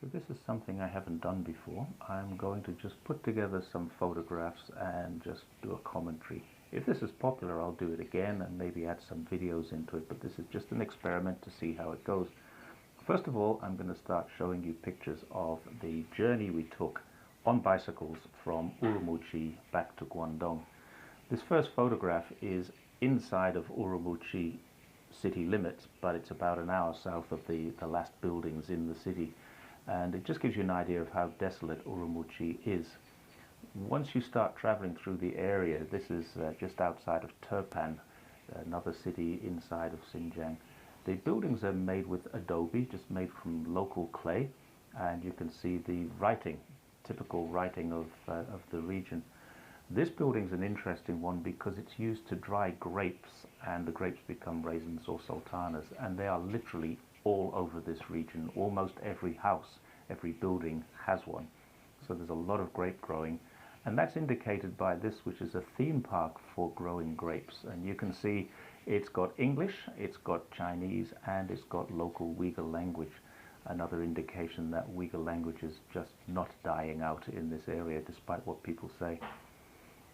So this is something I haven't done before. I'm going to just put together some photographs and just do a commentary. If this is popular, I'll do it again and maybe add some videos into it, but this is just an experiment to see how it goes. First of all, I'm going to start showing you pictures of the journey we took on bicycles from Urumqi back to Guangdong. This first photograph is inside of Urumqi city limits, but it's about an hour south of the last buildings in the city. And it just gives you an idea of how desolate Urumqi is. Once you start traveling through the area, this is just outside of Turpan, another city inside of Xinjiang. The buildings are made with adobe, just made from local clay, and you can see the writing, typical writing of the region. This building is an interesting one because it's used to dry grapes, and the grapes become raisins or sultanas, and they are literally all over this region. Almost every house, every building has one. So there's a lot of grape growing, and that's indicated by this, which is a theme park for growing grapes. And you can see it's got English, it's got Chinese, and it's got local Uyghur language. Another indication that Uyghur language is just not dying out in this area, despite what people say.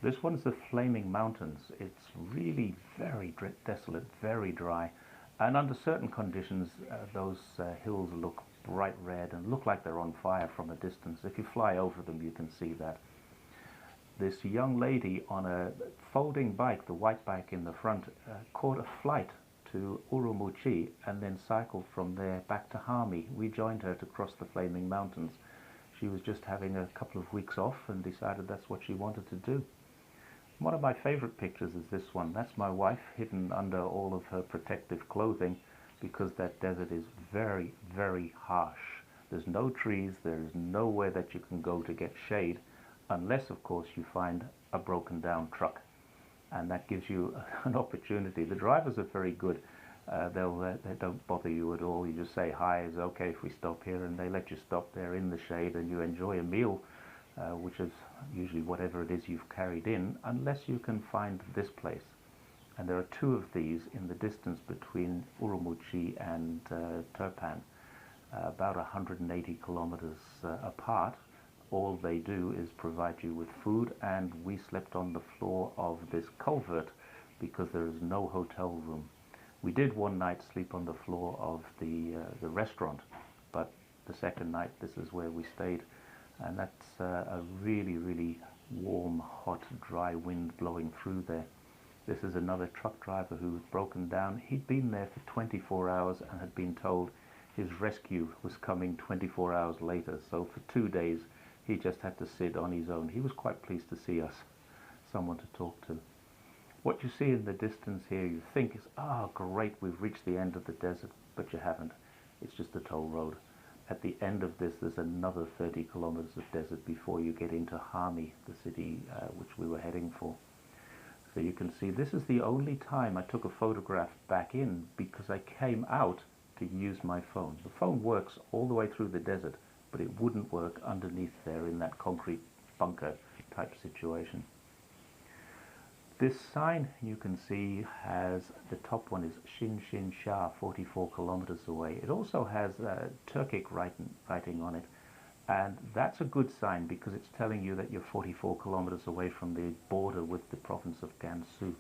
This one's the Flaming Mountains. It's really very desolate, very dry. And under certain conditions, those hills look bright red and look like they're on fire from a distance. If you fly over them, you can see that. This young lady on a folding bike, the white bike in the front, caught a flight to Urumqi and then cycled from there back to Hami. We joined her to cross the Flaming Mountains. She was just having a couple of weeks off and decided that's what she wanted to do. One of my favorite pictures is this one. That's my wife hidden under all of her protective clothing because that desert is very, very harsh. There's no trees, there is nowhere that you can go to get shade, unless of course you find a broken down truck. And that gives you an opportunity. The drivers are very good. They don't bother you at all. You just say, hi, is it okay if we stop here? And they let you stop there in the shade and you enjoy a meal. Which is usually whatever it is you've carried in, unless you can find this place. And there are two of these in the distance between Urumqi and Turpan, about 180 kilometers apart. All they do is provide you with food, and we slept on the floor of this culvert because there is no hotel room. We did one night sleep on the floor of the restaurant, but the second night this is where we stayed. And that's a really, really warm, hot, dry wind blowing through there. This is another truck driver who had broken down. He'd been there for 24 hours and had been told his rescue was coming 24 hours later. So for 2 days, he just had to sit on his own. He was quite pleased to see us, someone to talk to. What you see in the distance here, you think is, oh, great, we've reached the end of the desert, but you haven't. It's just a toll road. At the end of this, there's another 30 kilometers of desert before you get into Hami, the city which we were heading for. So you can see this is the only time I took a photograph back in because I came out to use my phone. The phone works all the way through the desert, but it wouldn't work underneath there in that concrete bunker type situation. This sign you can see has, the top one is Xin Xin Sha, 44 kilometers away. It also has Turkic writing on it, and that's a good sign because it's telling you that you're 44 kilometers away from the border with the province of Gansu.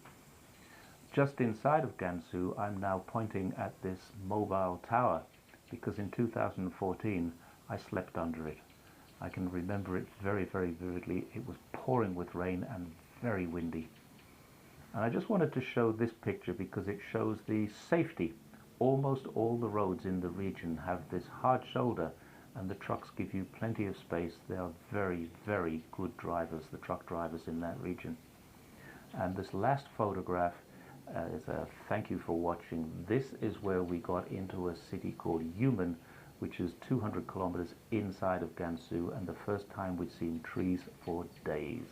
Just inside of Gansu, I'm now pointing at this mobile tower because in 2014 I slept under it. I can remember it very, very vividly. It was pouring with rain and very windy. And I just wanted to show this picture because it shows the safety. Almost all the roads in the region have this hard shoulder and the trucks give you plenty of space. They are very, very good drivers, the truck drivers in that region. And this last photograph is a thank you for watching. This is where we got into a city called Yumen, which is 200 kilometers inside of Gansu, and the first time we'd seen trees for days.